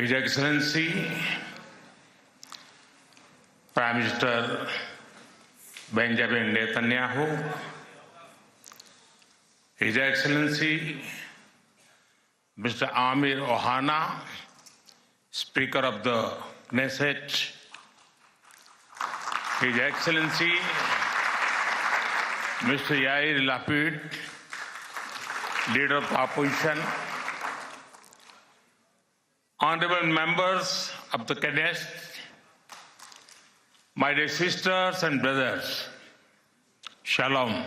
His Excellency Prime Minister Benjamin Netanyahu, His Excellency Mr. Amir Ohana, Speaker of the Knesset, His Excellency Mr. Yair Lapid, Leader of the Opposition, Honorable members of the Knesset, my dear sisters and brothers, Shalom.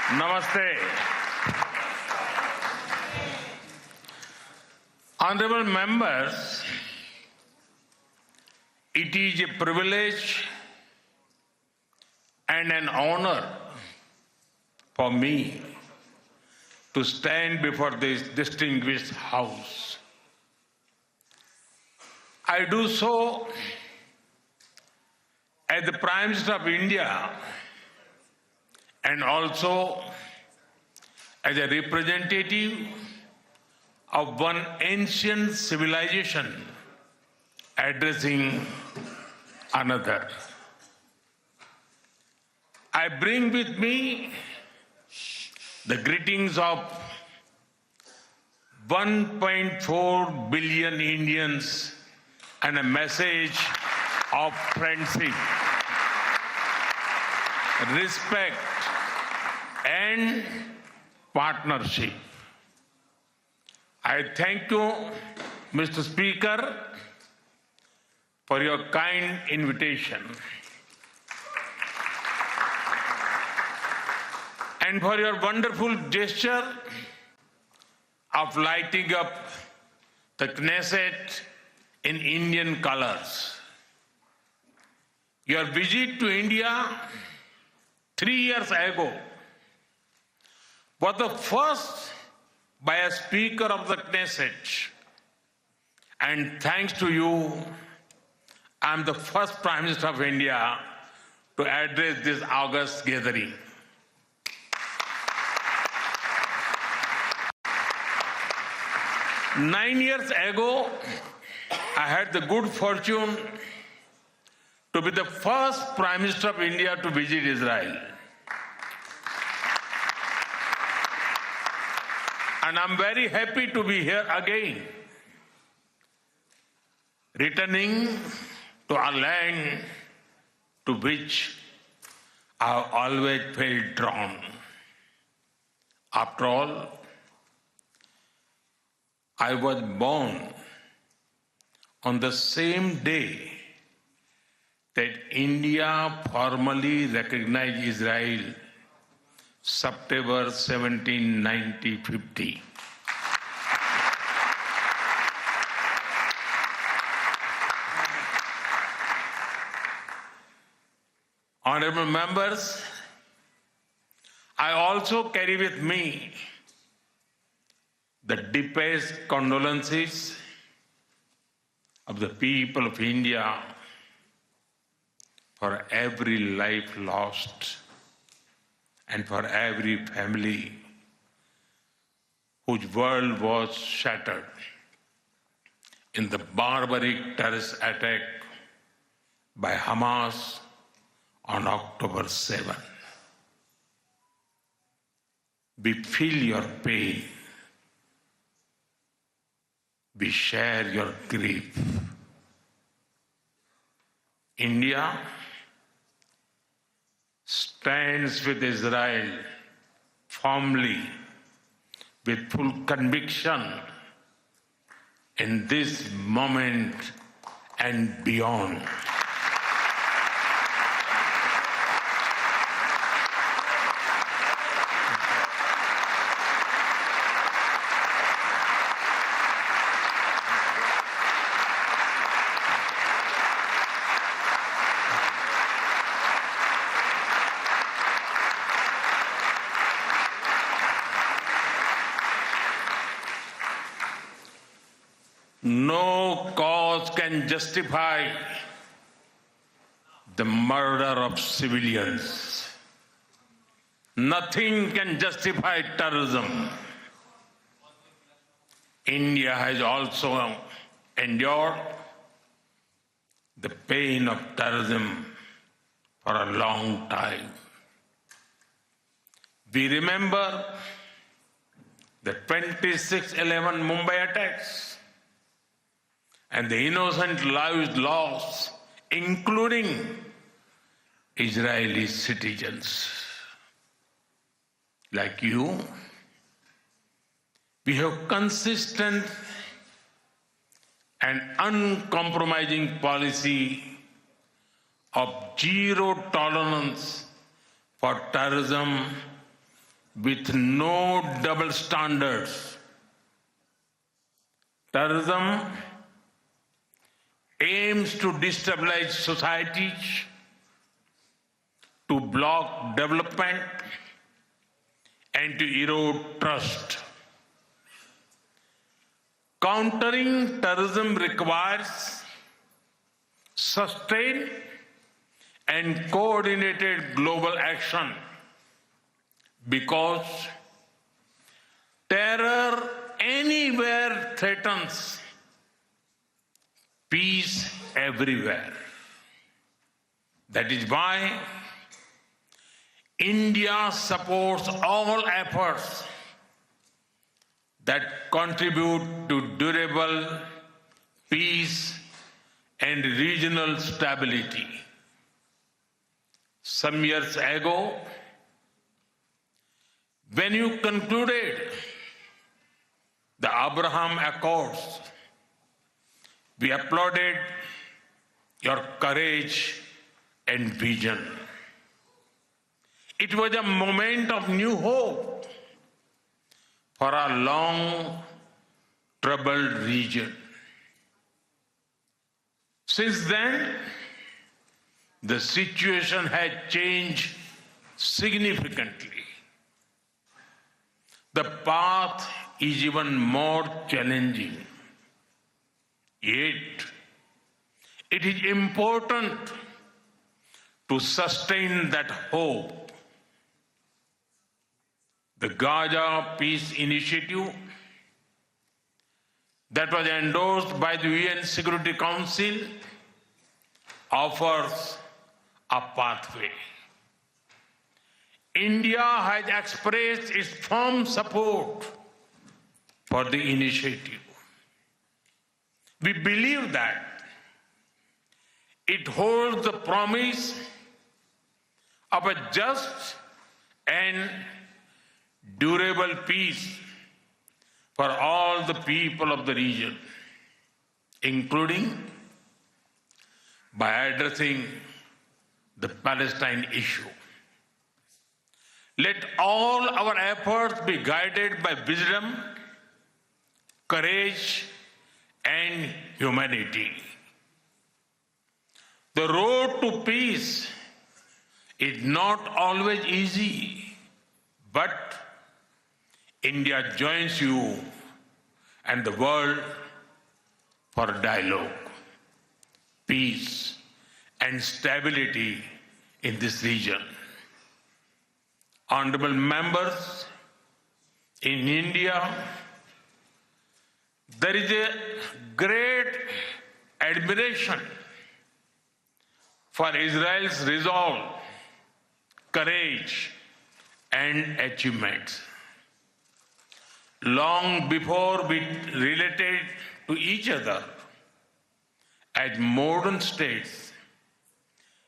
Namaste. Honorable members, it is a privilege and an honor for me to stand before this distinguished House. I do so as the Prime Minister of India and also as a representative of one ancient civilization addressing another. I bring with me the greetings of 1.4 billion Indians and a message of friendship, respect, and partnership. I thank you, Mr. Speaker, for your kind invitation and for your wonderful gesture of lighting up the Knesset in Indian colors. Your visit to India 3 years ago was the first by a Speaker of the Knesset, and thanks to you, I am the first Prime Minister of India to address this august gathering. Nine years ago, I had the good fortune to be the first Prime Minister of India to visit Israel. And I'm very happy to be here again, returning to a land to which I have always felt drawn. After all, I was born on the same day that India formally recognized Israel, September 17, 1950. Honorable members, I also carry with me the deepest condolences of the people of India for every life lost and for every family whose world was shattered in the barbaric terrorist attack by Hamas on October 7. We feel your pain. We share your grief. India stands with Israel firmly, with full conviction in this moment and beyond. No cause can justify the murder of civilians. Nothing can justify terrorism. India has also endured the pain of terrorism for a long time. We remember the 26/11 Mumbai attacks and the innocent lives lost, including Israeli citizens. Like you, we have consistent and uncompromising policy of zero tolerance for terrorism with no double standards. Terrorism aims to destabilize societies, to block development, and to erode trust. Countering terrorism requires sustained and coordinated global action because terror anywhere threatens peace everywhere. That is why India supports all efforts that contribute to durable peace and regional stability. Some years ago, when you concluded the Abraham Accords, we applauded your courage and vision. It was a moment of new hope for a long troubled region. Since then, the situation has changed significantly. The path is even more challenging. Yet, it is important to sustain that hope. The Gaza Peace Initiative that was endorsed by the UN Security Council offers a pathway. India has expressed its firm support for the initiative. We believe that it holds the promise of a just and durable peace for all the people of the region, including by addressing the Palestine issue. Let all our efforts be guided by wisdom, courage, and humanity. The road to peace is not always easy, but India joins you and the world for dialogue, peace, and stability in this region. Honorable members, in India, there is a great admiration for Israel's resolve, courage, and achievements. Long before we related to each other as modern states,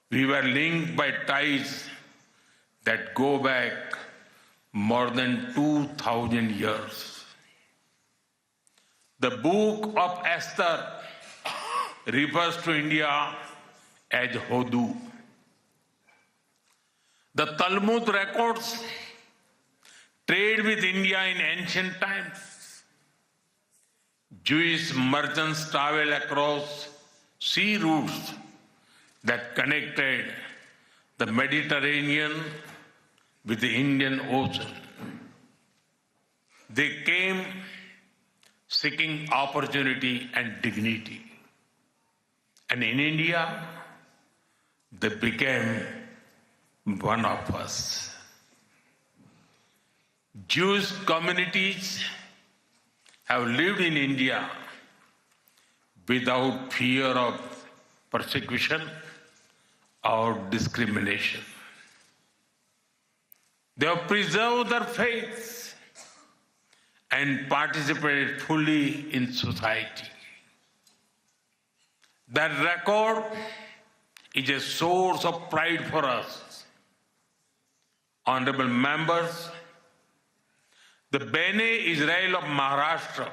we were linked by ties that go back more than 2,000 years. The book of Esther refers to India as Hodu. The Talmud records trade with India in ancient times. Jewish merchants traveled across sea routes that connected the Mediterranean with the Indian Ocean. They came seeking opportunity and dignity. And in India, they became one of us. Jewish communities have lived in India without fear of persecution or discrimination. They have preserved their faith and participated fully in society. That record is a source of pride for us. Honorable members, the Bene Israel of Maharashtra,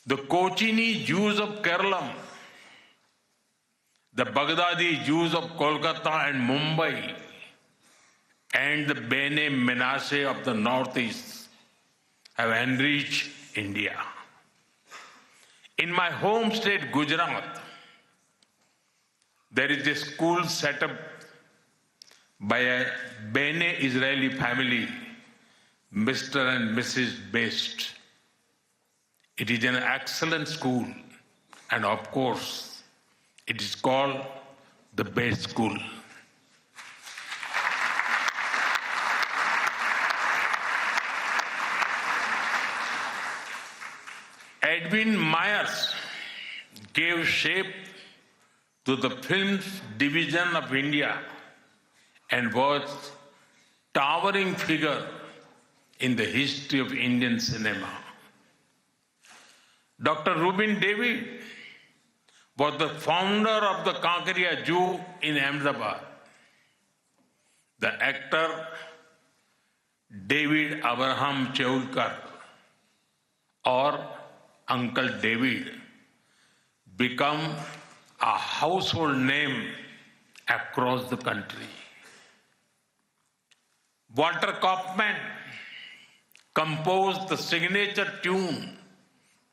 the Kochini Jews of Kerala, the Baghdadi Jews of Kolkata and Mumbai, and the Bene Menashe of the Northeast have enriched India. In my home state, Gujarat, there is a school set up by a Bene Israeli family, Mr. and Mrs. Best. It is an excellent school, and of course, it is called the Best School. Edwin Myers gave shape to the film's division of India and was towering figure in the history of Indian cinema. Dr. Rubin David was the founder of the Kankaria Zoo in Ahmedabad. The actor David Abraham Cheulkar, or Uncle David, become a household name across the country. Walter Kaufman composed the signature tune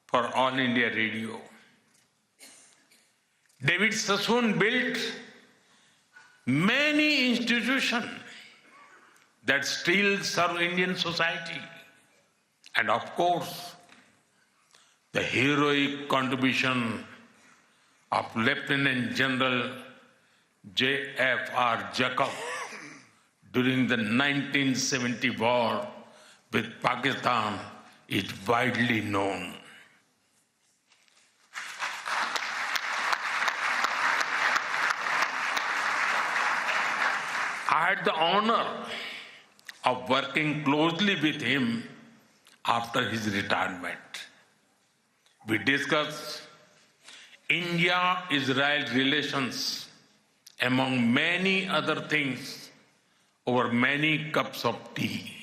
for All India Radio. David Sassoon built many institutions that still serve Indian society. And of course, the heroic contribution of Lieutenant General J.F.R. Jacob during the 1970 war with Pakistan is widely known. I had the honor of working closely with him after his retirement. We discussed India-Israel relations, among many other things, over many cups of tea.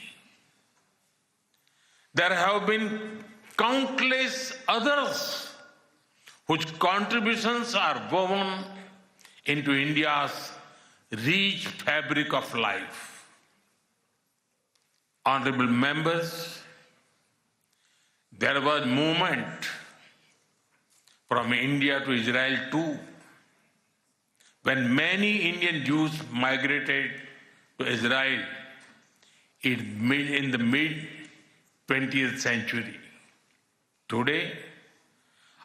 There have been countless others whose contributions are woven into India's rich fabric of life. Honorable members, there was movement from India to Israel too, when many Indian Jews migrated to Israel in the mid-20th century. Today,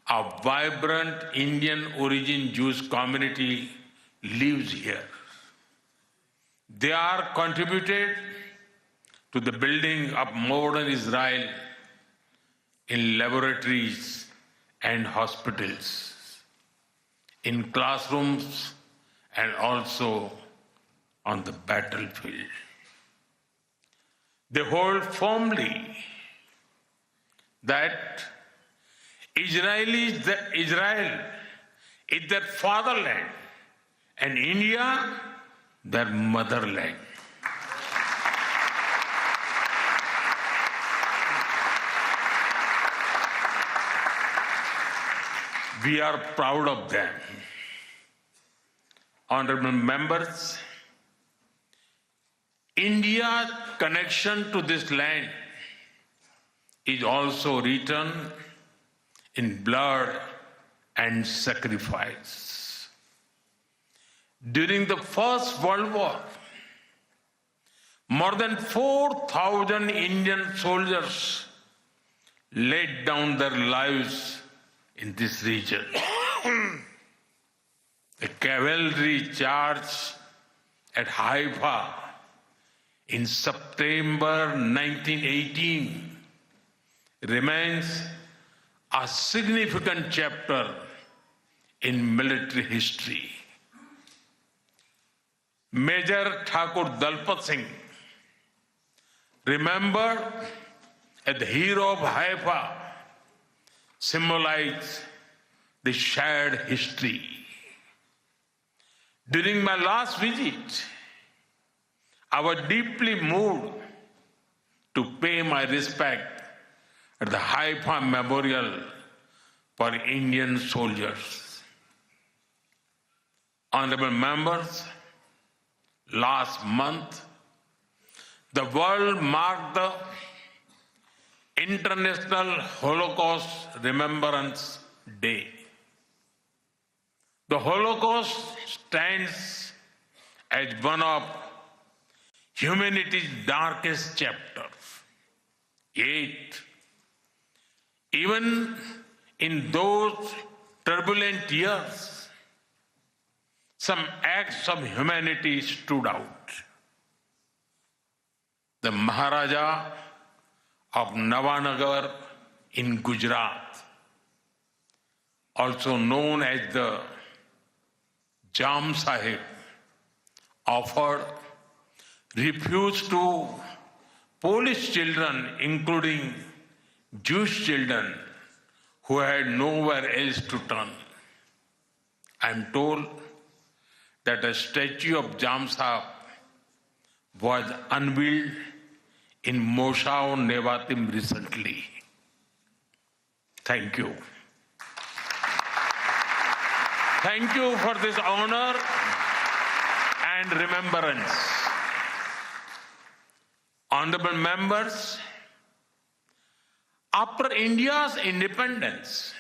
a vibrant Indian origin Jewish community lives here. They are contributed to the building of modern Israel in laboratories and hospitals, in classrooms, and also on the battlefield. They hold firmly that Israel is their fatherland and India their motherland. We are proud of them. Honorable members, India's connection to this land is also written in blood and sacrifice. During the First World War, more than 4,000 Indian soldiers laid down their lives in this region. The cavalry charge at Haifa in September 1918 remains a significant chapter in military history. Major Thakur Dalpat Singh, remembered as the hero of Haifa, symbolized the shared history. During my last visit, I was deeply moved to pay my respect at the Haifa Memorial for Indian soldiers. Honorable members, last month, the world marked the International Holocaust Remembrance Day. The Holocaust stands as one of humanity's darkest chapters. Yet, even in those turbulent years, some acts of humanity stood out. The Maharaja of Navanagar in Gujarat, also known as the Jam Sahib, offered refuge to Polish children, including Jewish children who had nowhere else to turn. I am told that a statue of Jam Sahib was unveiled in Moshav Nevatim recently. Thank you. Thank you for this honor and remembrance. Honorable members, after India's independence,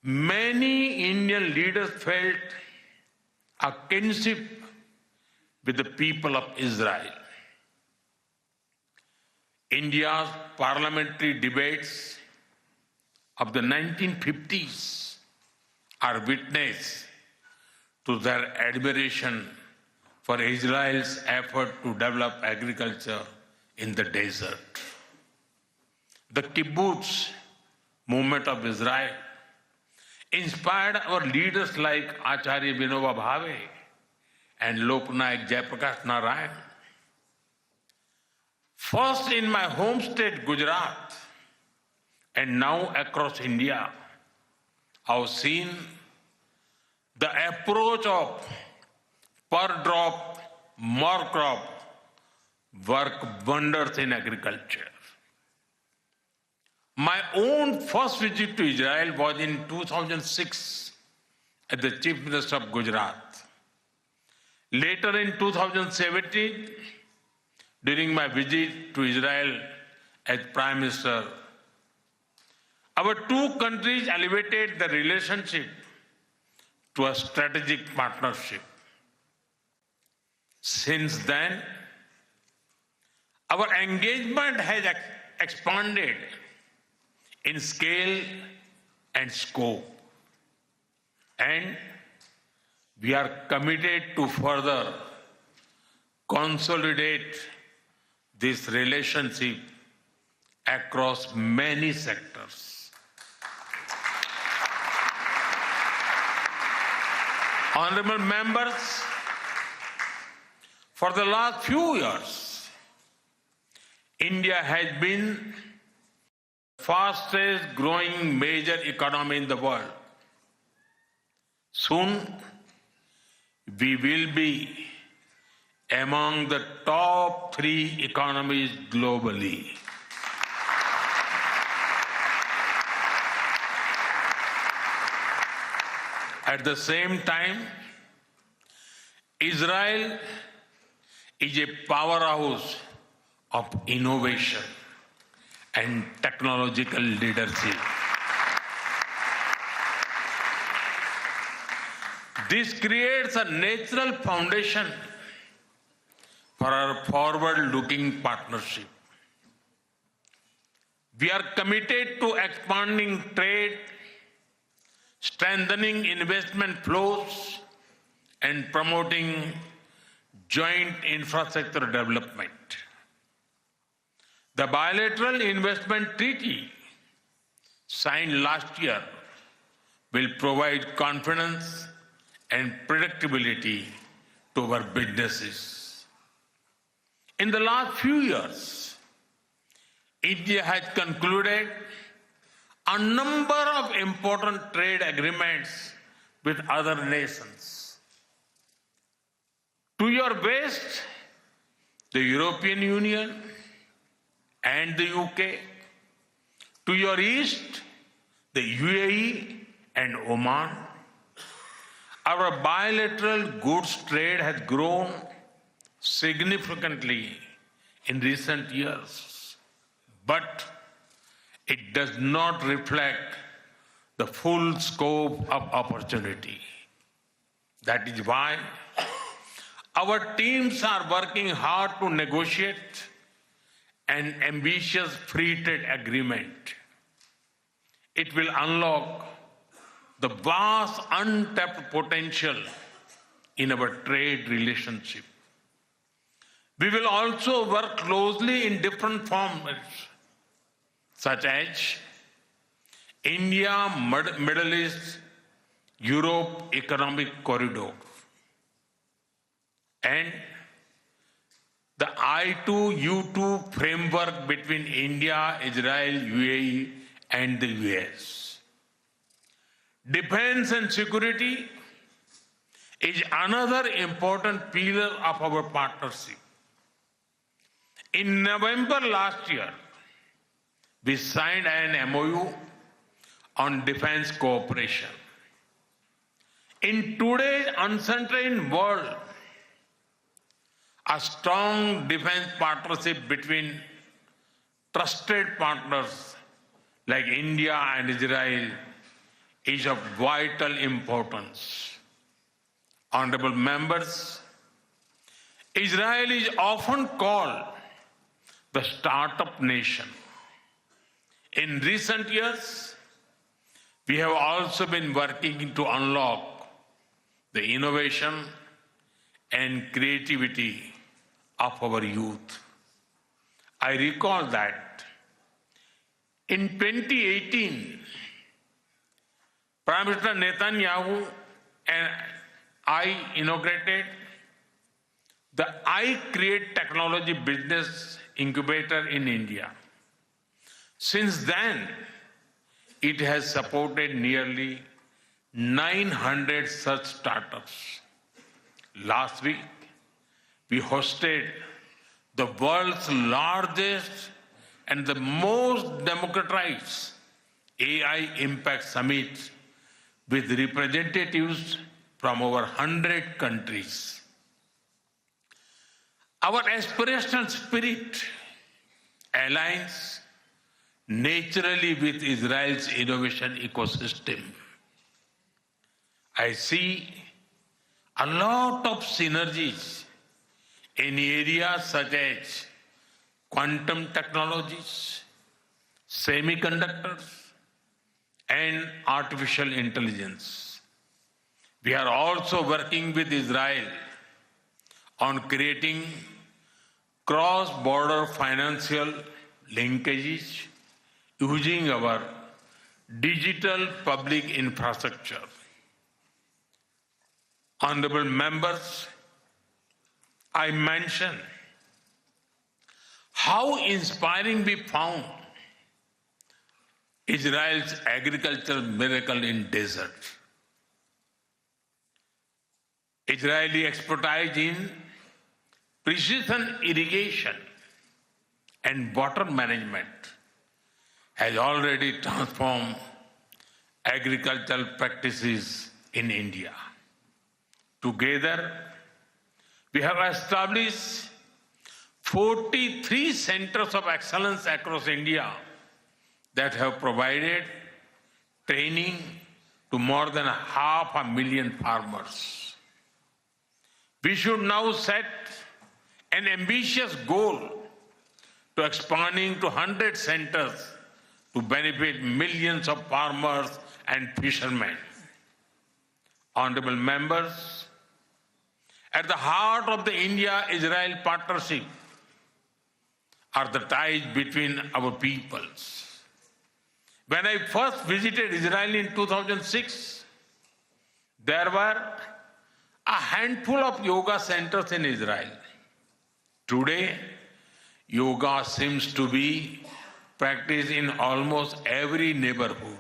many Indian leaders felt a kinship with the people of Israel. India's parliamentary debates of the 1950s are witness to their admiration for Israel's effort to develop agriculture in the desert. The kibbutz movement of Israel inspired our leaders like Acharya Vinoba Bhave and Loknayak Jayaprakash Narayan. First in my home state, Gujarat, and now across India, I've seen the approach of per drop, more crop work wonders in agriculture. My own first visit to Israel was in 2006 as the Chief Minister of Gujarat. Later in 2017, during my visit to Israel as Prime Minister, our two countries elevated the relationship to a strategic partnership. Since then, our engagement has expanded in scale and scope, and we are committed to further consolidate this relationship across many sectors. Honorable members, for the last few years, India has been the fastest growing major economy in the world. Soon, we will be among the top 3 economies globally. At the same time, Israel is a powerhouse of innovation and technological leadership. This creates a natural foundation for our forward-looking partnership. We are committed to expanding trade, strengthening investment flows, and promoting joint infrastructure development. The bilateral investment treaty signed last year will provide confidence and predictability to our businesses. In the last few years, India has concluded a number of important trade agreements with other nations. To your west, the European Union and the UK. To your east, the UAE and Oman. Our bilateral goods trade has grown significantly in recent years, but it does not reflect the full scope of opportunity. That is why our teams are working hard to negotiate an ambitious free trade agreement. It will unlock the vast untapped potential in our trade relationship. We will also work closely in different formats, such as India, Middle East, Europe Economic Corridor, and the I2U2 framework between India, Israel, UAE, and the US. Defense and security is another important pillar of our partnership. In November last year, we signed an MOU on defense cooperation. In today's uncertain world, a strong defense partnership between trusted partners like India and Israel is of vital importance. Honorable members, Israel is often called the startup nation. In recent years, we have also been working to unlock the innovation and creativity of our youth. I recall that in 2018, Prime Minister Netanyahu and I inaugurated the I Create Technology Business Incubator in India. Since then, it has supported nearly 900 such startups. Last week, we hosted the world's largest and the most democratized AI Impact Summit with representatives from over 100 countries. Our aspirational spirit aligns naturally with Israel's innovation ecosystem. I see a lot of synergies in areas such as quantum technologies, semiconductors, and artificial intelligence. We are also working with Israel on creating cross-border financial linkages using our digital public infrastructure. Honorable members, I mentioned how inspiring we found Israel's agricultural miracle in desert. Israeli expertise in precision irrigation and water management has already transformed agricultural practices in India. Together, we have established 43 centers of excellence across India that have provided training to more than 500,000 farmers. We should now set an ambitious goal to expanding to 100 centers to benefit millions of farmers and fishermen. Honorable members, At the heart of the India-Israel partnership are the ties between our peoples. When I first visited Israel in 2006, there were a handful of yoga centers in Israel. Today, yoga seems to be practiced in almost every neighborhood.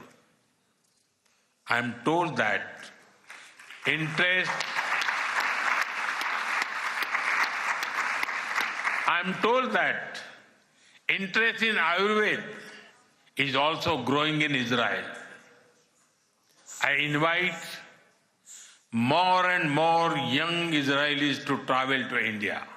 I am told that interest in Ayurveda is also growing in Israel. I invite more and more young Israelis to travel to India.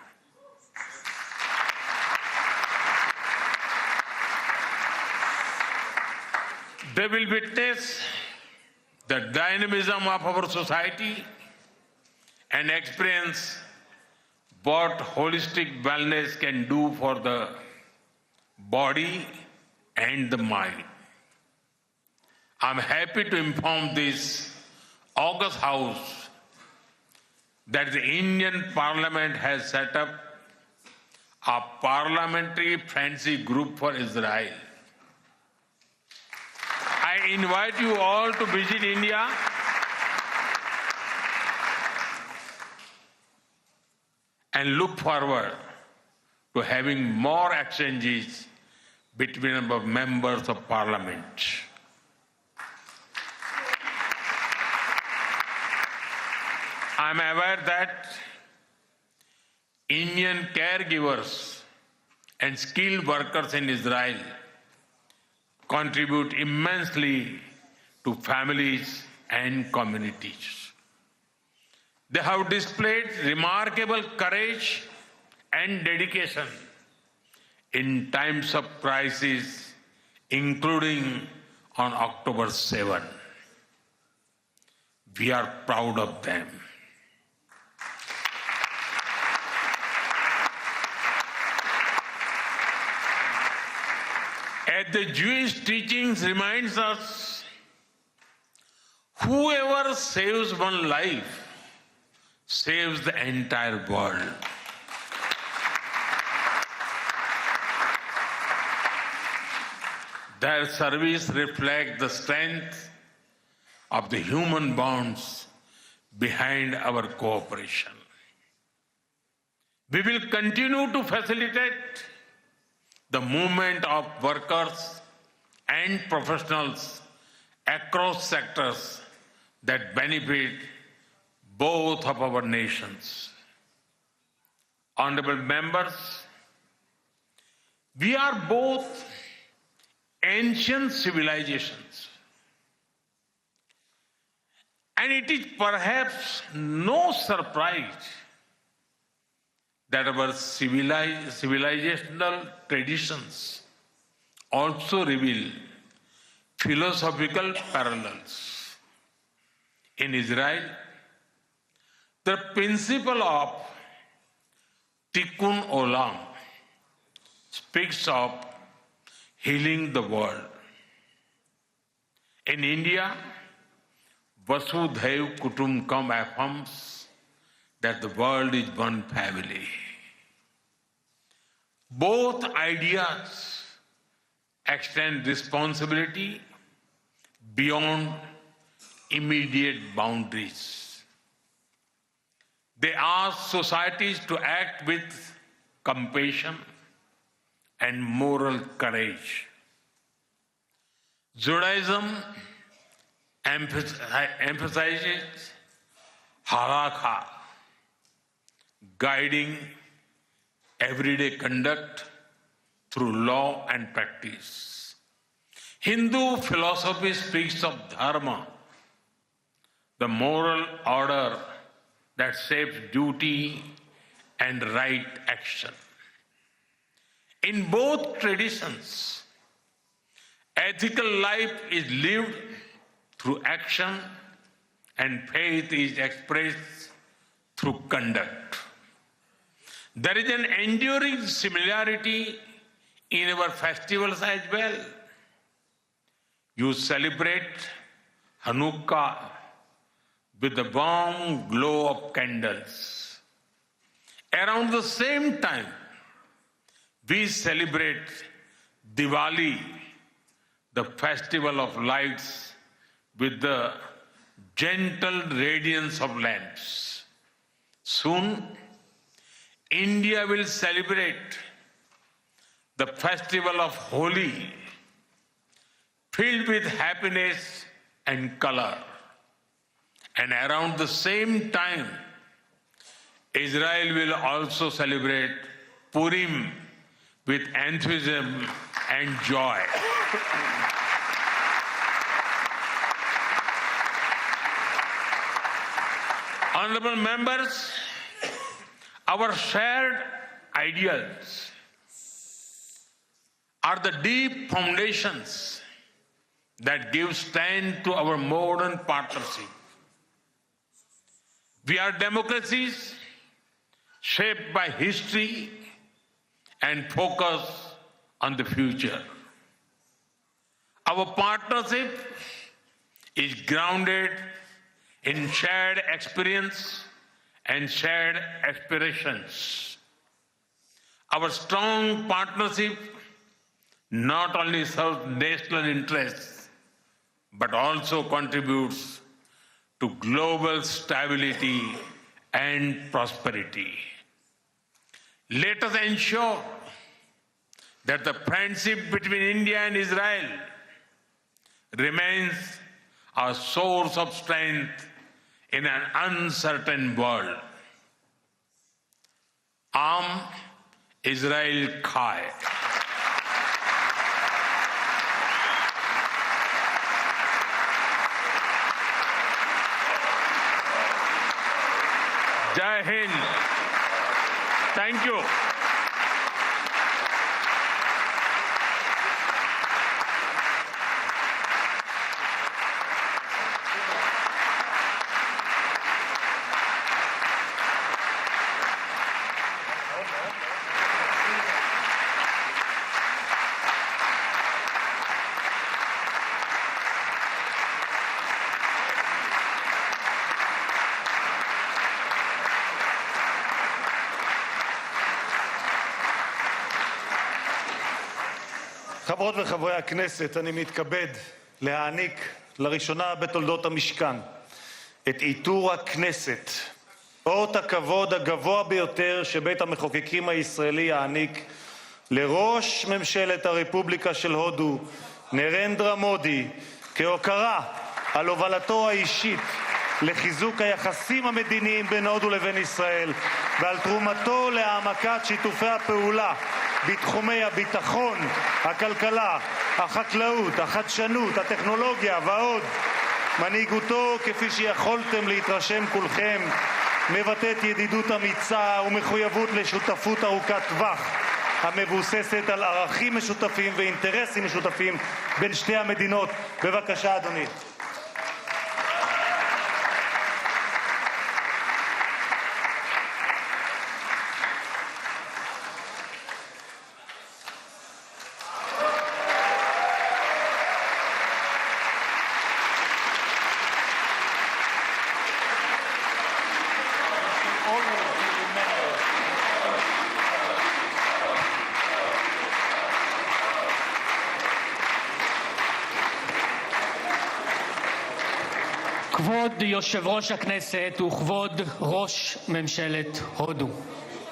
They will witness the dynamism of our society and experience what holistic wellness can do for the body and the mind. I'm happy to inform this August House that the Indian Parliament has set up a parliamentary friendship group for Israel. I invite you all to visit India and look forward to having more exchanges between our members of parliament. I am aware that Indian caregivers and skilled workers in Israel contribute immensely to families and communities. They have displayed remarkable courage and dedication in times of crisis, including on October 7. We are proud of them. As the Jewish teachings reminds us, whoever saves one life saves the entire world. Their service reflects the strength of the human bonds behind our cooperation. We will continue to facilitate the movement of workers and professionals across sectors that benefit both of our nations. Honorable members, we are both ancient civilizations, and it is perhaps no surprise that our civilizational traditions also reveal philosophical parallels. In Israel, the principle of Tikkun Olam speaks of healing the world. In India, Vasudhaiv Kutumbakam affirms that the world is one family. Both ideas extend responsibility beyond immediate boundaries. They ask societies to act with compassion and moral courage. Judaism emphasizes halakha, guiding everyday conduct through law and practice. Hindu philosophy speaks of dharma, the moral order that shapes duty and right action. In both traditions, ethical life is lived through action and faith is expressed through conduct. There is an enduring similarity in our festivals as well. You celebrate Hanukkah with the warm glow of candles, Around the same time, we celebrate Diwali, the festival of lights, with the gentle radiance of lamps. Soon, India will celebrate the festival of Holi, filled with happiness and color. And around the same time, Israel will also celebrate Purim with enthusiasm and joy. Honorable members, our shared ideals are the deep foundations that give strength to our modern partnership. We are democracies shaped by history and focus on the future. Our partnership is grounded in shared experience and shared aspirations. Our strong partnership not only serves national interests, but also contributes to global stability and prosperity. Let us ensure that the friendship between India and Israel remains a source of strength in an uncertain world. Am Israel Chai. Jai Hind. Thank you. חברות וחברי הכנסת, אני מתכבד להעניק לראשונה בתולדות המשכן את עיטור הכנסת, אות הכבוד הגבוה ביותר שבית המחוקקים הישראלי יעניק לראש ממשלת הרפובליקה של הודו, נרנדרה מודי, כהוקרה על הובלתו האישית לחיזוק היחסים המדיניים בין הודו לבין ישראל ועל תרומתו להעמקת שיתופי הפעולה בתחומי הביטחון, הכלכלה, החקלאות, החדשנות, הטכנולוגיה ועוד. מנהיגותו, כפי שיכולתם להתרשם כולכם, מבטאת ידידות אמיצה ומחויבות לשותפות ארוכת טווח המבוססת על ערכים משותפים ואינטרסים משותפים בין שתי המדינות. בבקשה, אדוני. כבוד יושב ראש הכנסת וכבוד ראש ממשלת הודו.